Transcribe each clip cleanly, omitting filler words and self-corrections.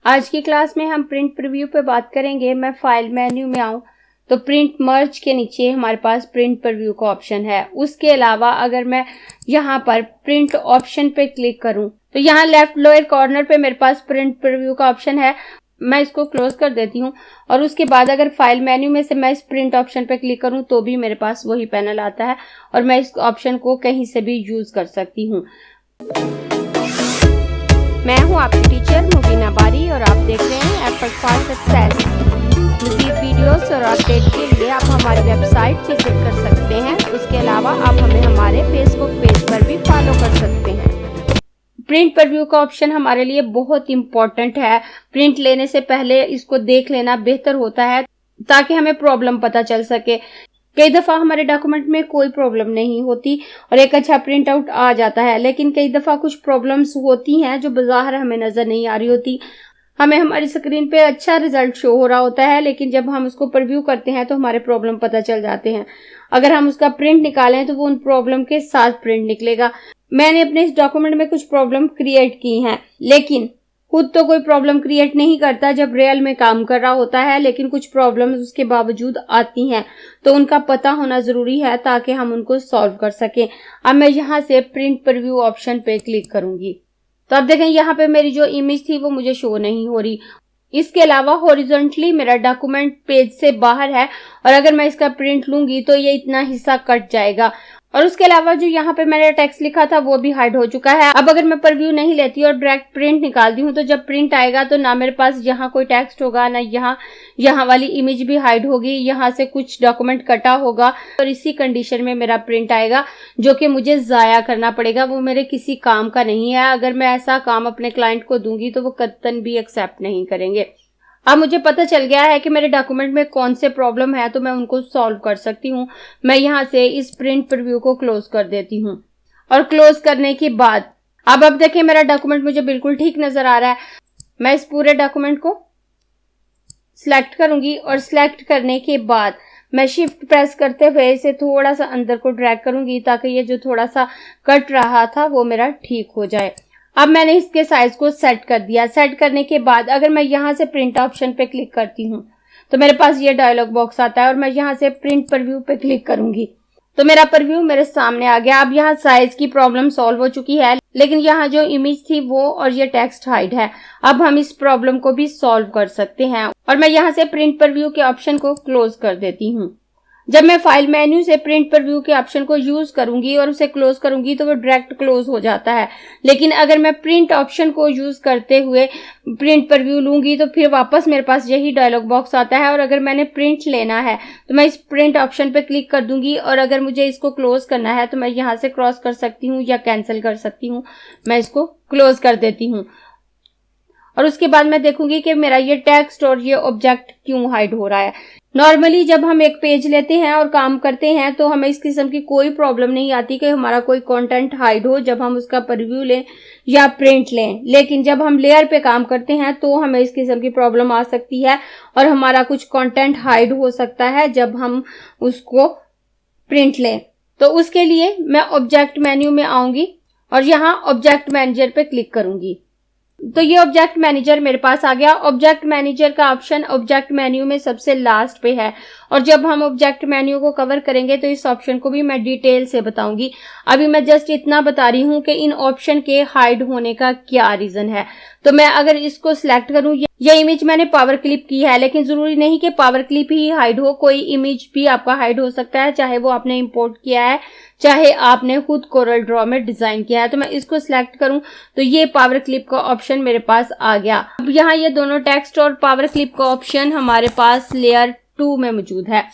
आज की क्लास में हम प्रिंट प्रीव्यू पे बात करेंगे। मैं फाइल मेन्यू में आऊं तो प्रिंट मर्ज के नीचे हमारे पास प्रिंट प्रीव्यू का ऑप्शन है। उसके अलावा अगर मैं यहाँ पर प्रिंट ऑप्शन पे क्लिक करूं तो यहाँ लेफ्ट लोअर कॉर्नर पे मेरे पास प्रिंट प्रीव्यू का ऑप्शन है। मैं इसको क्लोज कर देती हूँ और उसके बाद अगर फाइल मेन्यू में से मैं इस प्रिंट ऑप्शन पे क्लिक करूँ तो भी मेरे पास वही पैनल आता है और मैं इस ऑप्शन को कहीं से भी यूज कर सकती हूँ। मैं हूँ आपकी टीचर मुबीना बारी और आप देख रहे हैं एफर्ट फॉर सक्सेस। मज़ीद वीडियोस और अपडेट के लिए आप हमारी वेबसाइट विजिट कर सकते हैं। उसके अलावा आप हमें हमारे फेसबुक पेज पर भी फॉलो कर सकते हैं। प्रिंट प्रीव्यू का ऑप्शन हमारे लिए बहुत इंपॉर्टेंट है। प्रिंट लेने से पहले इसको देख लेना बेहतर होता है ताकि हमें प्रॉब्लम पता चल सके। कई दफा हमारे डॉक्यूमेंट में कोई प्रॉब्लम नहीं होती और एक अच्छा प्रिंट आउट आ जाता है, लेकिन कई दफा कुछ प्रॉब्लम्स होती हैं जो बाहर हमें नजर नहीं आ रही होती। हमें हमारी स्क्रीन पे अच्छा रिजल्ट शो हो रहा होता है, लेकिन जब हम उसको प्रीव्यू करते हैं तो हमारे प्रॉब्लम पता चल जाते हैं। अगर हम उसका प्रिंट निकालें तो वो उन प्रॉब्लम के साथ प्रिंट निकलेगा। मैंने अपने इस डॉक्यूमेंट में कुछ प्रॉब्लम क्रिएट की हैं, लेकिन खुद तो कोई प्रॉब्लम क्रिएट नहीं करता जब रियल में काम कर रहा होता है, लेकिन कुछ प्रॉब्लम्स उसके बावजूद आती हैं तो उनका पता होना जरूरी है ताकि हम उनको सॉल्व कर सकें। अब मैं यहाँ से प्रिंट प्रीव्यू ऑप्शन पे क्लिक करूंगी तो अब देखें यहाँ पे मेरी जो इमेज थी वो मुझे शो नहीं हो रही। इसके अलावा हॉरिजॉन्टली मेरा डॉक्यूमेंट पेज से बाहर है और अगर मैं इसका प्रिंट लूंगी तो ये इतना हिस्सा कट जाएगा और उसके अलावा जो यहाँ पे मैंने टेक्स्ट लिखा था वो भी हाइड हो चुका है। अब अगर मैं प्रीव्यू नहीं लेती और डायरेक्ट प्रिंट निकालती हूँ तो जब प्रिंट आएगा तो ना मेरे पास यहाँ कोई टेक्स्ट होगा, ना यहाँ वाली इमेज भी हाइड होगी, यहाँ से कुछ डॉक्यूमेंट कटा होगा और इसी कंडीशन में मेरा प्रिंट आएगा जो कि मुझे जाया करना पड़ेगा। वो मेरे किसी काम का नहीं है। अगर मैं ऐसा काम अपने क्लाइंट को दूंगी तो वो कतई भी एक्सेप्ट नहीं करेंगे। अब मुझे पता चल गया है कि मेरे डॉक्यूमेंट में कौन से प्रॉब्लम है तो मैं उनको सॉल्व कर सकती हूँ। मैं यहाँ से इस प्रिंट प्रीव्यू को क्लोज कर देती हूँ और क्लोज करने के बाद अब देखिए मेरा डॉक्यूमेंट मुझे बिल्कुल ठीक नजर आ रहा है। मैं इस पूरे डॉक्यूमेंट को सिलेक्ट करूंगी और सिलेक्ट करने के बाद मैं शिफ्ट प्रेस करते हुए इसे थोड़ा सा अंदर को ड्रैग करूंगी ताकि ये जो थोड़ा सा कट रहा था वो मेरा ठीक हो जाए। अब मैंने इसके साइज को सेट कर दिया। सेट करने के बाद अगर मैं यहाँ से प्रिंट ऑप्शन पे क्लिक करती हूँ तो मेरे पास ये डायलॉग बॉक्स आता है और मैं यहाँ से प्रिंट प्रीव्यू पे क्लिक करूंगी तो मेरा प्रीव्यू मेरे सामने आ गया। अब यहाँ साइज की प्रॉब्लम सॉल्व हो चुकी है, लेकिन यहाँ जो इमेज थी वो और ये टेक्स्ट हाइड है। अब हम इस प्रॉब्लम को भी सॉल्व कर सकते हैं और मैं यहाँ से प्रिंट प्रीव्यू के ऑप्शन को क्लोज कर देती हूँ। जब मैं फाइल मेन्यू से प्रिंट प्रीव्यू के ऑप्शन को यूज करूंगी और उसे क्लोज करूंगी तो वो डायरेक्ट क्लोज हो जाता है, लेकिन अगर मैं प्रिंट ऑप्शन को यूज करते हुए प्रिंट प्रीव्यू लूंगी तो फिर वापस मेरे पास यही डायलॉग बॉक्स आता है और अगर मैंने प्रिंट लेना है तो मैं इस प्रिंट ऑप्शन पे क्लिक कर दूंगी और अगर मुझे इसको क्लोज करना है तो मैं यहाँ से क्रॉस कर सकती हूँ या कैंसिल कर सकती हूँ। मैं इसको क्लोज कर देती हूँ और उसके बाद मैं देखूंगी कि मेरा ये टेक्स्ट और ये ऑब्जेक्ट क्यों हाइड हो रहा है। नॉर्मली जब हम एक पेज लेते हैं और काम करते हैं तो हमें इस किस्म की कोई प्रॉब्लम नहीं आती कि हमारा कोई कंटेंट हाइड हो जब हम उसका प्रीव्यू लें या प्रिंट लें, लेकिन जब हम लेयर पे काम करते हैं तो हमें इस किस्म की प्रॉब्लम आ सकती है और हमारा कुछ कंटेंट हाइड हो सकता है जब हम उसको प्रिंट लें। तो उसके लिए मैं ऑब्जेक्ट मेन्यू में आऊंगी और यहाँ ऑब्जेक्ट मैनेजर पे क्लिक करूंगी तो ये ऑब्जेक्ट मैनेजर मेरे पास आ गया। ऑब्जेक्ट मैनेजर का ऑप्शन ऑब्जेक्ट मेन्यू में सबसे लास्ट पे है और जब हम ऑब्जेक्ट मेन्यू को कवर करेंगे तो इस ऑप्शन को भी मैं डिटेल से बताऊंगी। अभी मैं जस्ट इतना बता रही हूँ कि इन ऑप्शन के हाइड होने का क्या रीजन है। तो मैं अगर इसको सिलेक्ट करूँ, ये इमेज मैंने पावर क्लिप की है, लेकिन जरूरी नहीं कि पावर क्लिप ही हाइड हो, कोई इमेज भी आपका हाइड हो सकता है, चाहे वो आपने इंपोर्ट किया है चाहे आपने खुद कोरल ड्रॉ में डिजाइन किया है। तो मैं इसको सिलेक्ट करूं तो ये पावर क्लिप का ऑप्शन मेरे पास आ गया। अब यहाँ ये दोनों टेक्स्ट और पावर क्लिप का ऑप्शन हमारे पास लेयर 2 में मौजूद है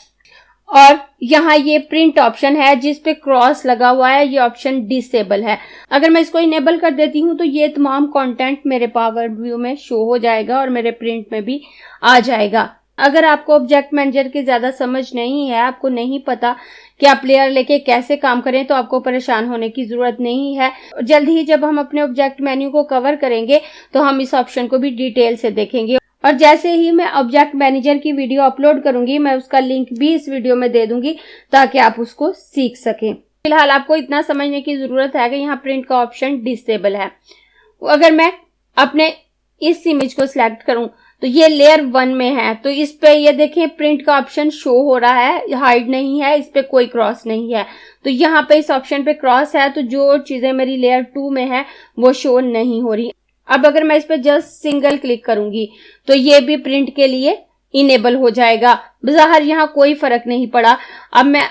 और यहाँ ये प्रिंट ऑप्शन है जिस पे क्रॉस लगा हुआ है, ये ऑप्शन डिसेबल है। अगर मैं इसको इनेबल कर देती हूँ तो ये तमाम कंटेंट मेरे पावर व्यू में शो हो जाएगा और मेरे प्रिंट में भी आ जाएगा। अगर आपको ऑब्जेक्ट मैनेजर की ज्यादा समझ नहीं है, आपको नहीं पता कि आप लेयर लेके कैसे काम करें, तो आपको परेशान होने की जरूरत नहीं है। जल्द ही जब हम अपने ऑब्जेक्ट मेन्यू को कवर करेंगे तो हम इस ऑप्शन को भी डिटेल से देखेंगे और जैसे ही मैं ऑब्जेक्ट मैनेजर की वीडियो अपलोड करूंगी मैं उसका लिंक भी इस वीडियो में दे दूंगी ताकि आप उसको सीख सकें। फिलहाल आपको इतना समझने की जरूरत है कि यहाँ प्रिंट का ऑप्शन डिसेबल है। अगर मैं अपने इस इमेज को सिलेक्ट करूं तो ये लेयर 1 में है, तो इस पे ये देखें प्रिंट का ऑप्शन शो हो रहा है, हाइड नहीं है, इस पे कोई क्रॉस नहीं है। तो यहाँ पे इस ऑप्शन पे क्रॉस है, तो जो चीजें मेरी लेयर 2 में है वो शो नहीं हो रही। अब अगर मैं इस पे जस्ट सिंगल क्लिक करूंगी तो ये भी प्रिंट के लिए इनेबल हो जाएगा। बाहर यहाँ कोई फर्क नहीं पड़ा। अब मैं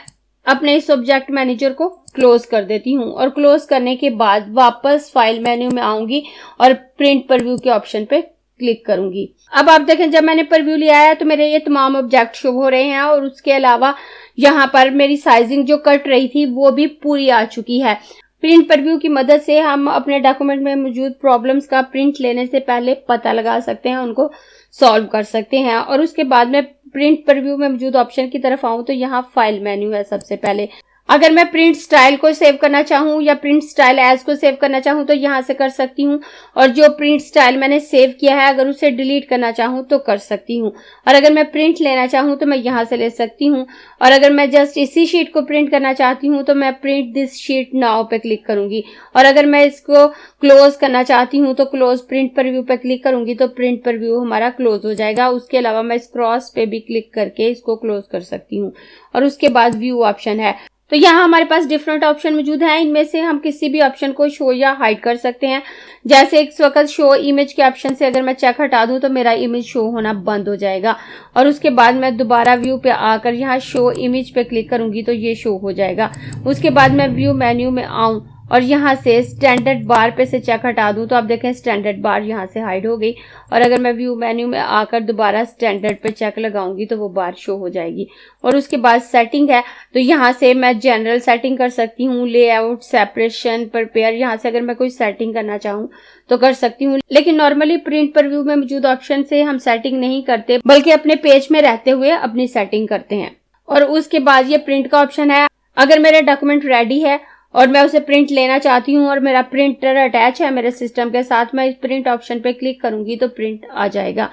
अपने इस ऑब्जेक्ट मैनेजर को क्लोज कर देती हूँ और क्लोज करने के बाद वापस फाइल मेन्यू में आऊंगी और प्रिंट प्रीव्यू के ऑप्शन पे क्लिक करूंगी। अब आप देखें जब मैंने प्रीव्यू लिया है तो मेरे ये तमाम ऑब्जेक्ट शो हो रहे हैं और उसके अलावा यहाँ पर मेरी साइजिंग जो कट रही थी वो भी पूरी आ चुकी है। प्रिंट प्रीव्यू की मदद से हम अपने डॉक्यूमेंट में मौजूद प्रॉब्लम्स का प्रिंट लेने से पहले पता लगा सकते हैं, उनको सॉल्व कर सकते हैं। और उसके बाद में प्रिंट प्रीव्यू में मौजूद ऑप्शन की तरफ आऊं तो यहाँ फाइल मेन्यू है सबसे पहले। अगर मैं प्रिंट स्टाइल को सेव करना चाहूँ या प्रिंट स्टाइल एज को सेव करना चाहूँ तो यहाँ से कर सकती हूँ, और जो प्रिंट स्टाइल मैंने सेव किया है अगर उसे डिलीट करना चाहूँ तो कर सकती हूँ। और अगर मैं प्रिंट लेना चाहूँ तो मैं यहाँ से ले सकती हूँ। और अगर मैं जस्ट इसी शीट को प्रिंट करना चाहती हूँ तो मैं प्रिंट दिस शीट नाउ पे क्लिक करूंगी। और अगर मैं इसको क्लोज करना चाहती हूँ तो क्लोज प्रिंट प्रीव्यू पे क्लिक करूंगी तो प्रिंट प्रीव्यू हमारा क्लोज हो जाएगा। उसके अलावा मैं इस क्रॉस पे भी क्लिक करके इसको क्लोज कर सकती हूँ। और उसके बाद व्यू ऑप्शन है, तो यहाँ हमारे पास डिफरेंट ऑप्शन मौजूद हैं। इनमें से हम किसी भी ऑप्शन को शो या हाइड कर सकते हैं। जैसे इस वक्त शो इमेज के ऑप्शन से अगर मैं चेक हटा दूं तो मेरा इमेज शो होना बंद हो जाएगा। और उसके बाद मैं दोबारा व्यू पे आकर यहाँ शो इमेज पे क्लिक करूंगी तो ये शो हो जाएगा। उसके बाद मैं व्यू मेन्यू में आऊं और यहाँ से स्टैंडर्ड बार पे से चेक हटा दूं तो आप देखें स्टैंडर्ड बार यहाँ से हाइड हो गई। और अगर मैं व्यू मेन्यू में आकर दोबारा स्टैंडर्ड पे चेक लगाऊंगी तो वो बार शो हो जाएगी। और उसके बाद सेटिंग है, तो यहाँ से मैं जनरल सेटिंग कर सकती हूँ, लेआउट, सेपरेशन, प्रिपेयर, यहाँ से अगर मैं कोई सेटिंग करना चाहूँ तो कर सकती हूँ। लेकिन नॉर्मली प्रिंट प्रीव्यू में मौजूद ऑप्शन से हम सेटिंग नहीं करते बल्कि अपने पेज में रहते हुए अपनी सेटिंग करते हैं। और उसके बाद ये प्रिंट का ऑप्शन है। अगर मेरा डॉक्यूमेंट रेडी है और मैं उसे प्रिंट लेना चाहती हूँ और मेरा प्रिंटर अटैच है मेरे सिस्टम के साथ, मैं इस प्रिंट ऑप्शन पे क्लिक करूंगी तो प्रिंट आ जाएगा।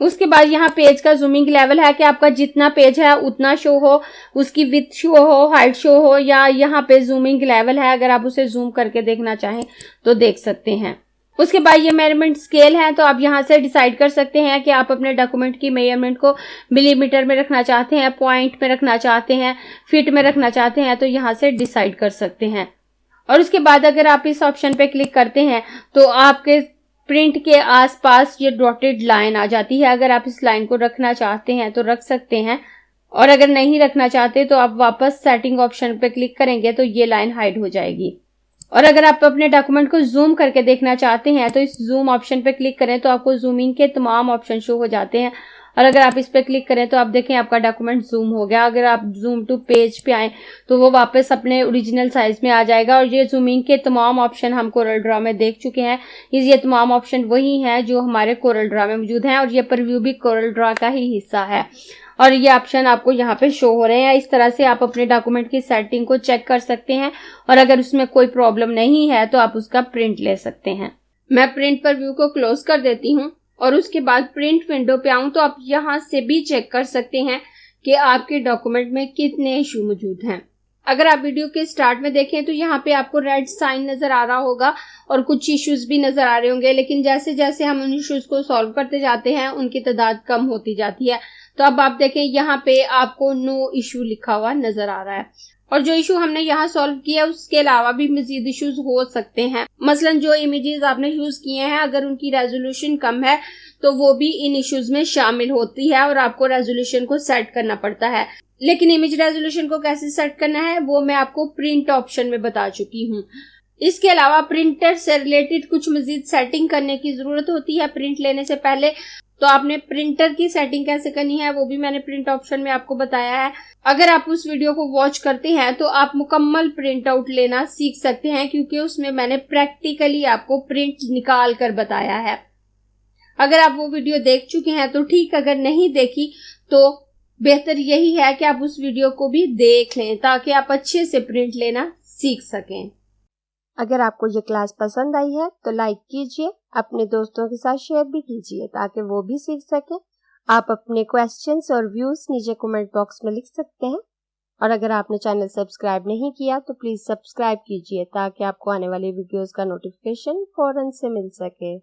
उसके बाद यहाँ पेज का जूमिंग लेवल है कि आपका जितना पेज है उतना शो हो, उसकी विड्थ शो हो, हाइट शो हो, या यहाँ पे जूमिंग लेवल है, अगर आप उसे जूम करके देखना चाहें तो देख सकते हैं। उसके बाद ये मेजरमेंट स्केल है, तो आप यहाँ से डिसाइड कर सकते हैं कि आप अपने डॉक्यूमेंट की मेजरमेंट को मिलीमीटर में रखना चाहते हैं, पॉइंट में रखना चाहते हैं, फीट में रखना चाहते हैं, तो यहाँ से डिसाइड कर सकते हैं। और उसके बाद अगर आप इस ऑप्शन पे क्लिक करते हैं तो आपके प्रिंट के आसपास ये डॉटेड लाइन आ जाती है। अगर आप इस लाइन को रखना चाहते हैं तो रख सकते हैं, और अगर नहीं रखना चाहते तो आप वापस सेटिंग ऑप्शन पे क्लिक करेंगे तो ये लाइन हाइड हो जाएगी। और अगर आप अपने डॉक्यूमेंट को जूम करके देखना चाहते हैं तो इस जूम ऑप्शन पे क्लिक करें तो आपको जूमिंग के तमाम ऑप्शन शो हो जाते हैं। और अगर आप इस पे क्लिक करें तो आप देखें आपका डॉक्यूमेंट जूम हो गया। अगर आप जूम टू पेज पे आए तो वो वापस अपने ओरिजिनल साइज में आ जाएगा। और ये जूमिंग के तमाम ऑप्शन हम कोरल ड्रॉ में देख चुके हैं। ये तमाम ऑप्शन वही हैं जो हमारे कोरल ड्रॉ में मौजूद हैं, और ये प्रीव्यू भी कोरल ड्रॉ का ही हिस्सा है। और ये ऑप्शन आपको यहाँ पे शो हो रहे हैं। इस तरह से आप अपने डॉक्यूमेंट की सेटिंग को चेक कर सकते हैं, और अगर उसमें कोई प्रॉब्लम नहीं है तो आप उसका प्रिंट ले सकते हैं। मैं प्रिंट प्रीव्यू को क्लोज कर देती हूँ और उसके बाद प्रिंट विंडो पे आऊं तो आप यहाँ से भी चेक कर सकते हैं कि आपके डॉक्यूमेंट में कितने इशू मौजूद हैं। अगर आप वीडियो के स्टार्ट में देखें तो यहाँ पे आपको रेड साइन नजर आ रहा होगा और कुछ इश्यूज भी नजर आ रहे होंगे, लेकिन जैसे जैसे हम उन इश्यूज को सॉल्व करते जाते हैं उनकी तादाद कम होती जाती है। तो अब आप देखें यहाँ पे आपको नो इशू लिखा हुआ नजर आ रहा है, और जो इशू हमने यहाँ सॉल्व किया उसके अलावा भी मजीद इश्यूज हो सकते हैं। मसलन जो इमेजेस आपने यूज किए हैं अगर उनकी रेजोल्यूशन कम है तो वो भी इन इश्यूज में शामिल होती है और आपको रेजोल्यूशन को सेट करना पड़ता है। लेकिन इमेज रेजोल्यूशन को कैसे सेट करना है वो मैं आपको प्रिंट ऑप्शन में बता चुकी हूँ। इसके अलावा प्रिंटर से रिलेटेड कुछ मजीद सेटिंग करने की जरूरत होती है प्रिंट लेने से पहले। तो आपने प्रिंटर की सेटिंग कैसे करनी है वो भी मैंने प्रिंट ऑप्शन में आपको बताया है। अगर आप उस वीडियो को वॉच करते हैं तो आप मुकम्मल प्रिंट आउट लेना सीख सकते हैं, क्योंकि उसमें मैंने प्रैक्टिकली आपको प्रिंट निकाल कर बताया है। अगर आप वो वीडियो देख चुके हैं तो ठीक, अगर नहीं देखी तो बेहतर यही है कि आप उस वीडियो को भी देख लें ताकि आप अच्छे से प्रिंट लेना सीख सकें। अगर आपको ये क्लास पसंद आई है तो लाइक कीजिए, अपने दोस्तों के साथ शेयर भी कीजिए ताकि वो भी सीख सकें। आप अपने क्वेश्चंस और व्यूज नीचे कमेंट बॉक्स में लिख सकते हैं, और अगर आपने चैनल सब्सक्राइब नहीं किया तो प्लीज सब्सक्राइब कीजिए ताकि आपको आने वाली वीडियोस का नोटिफिकेशन फौरन से मिल सके।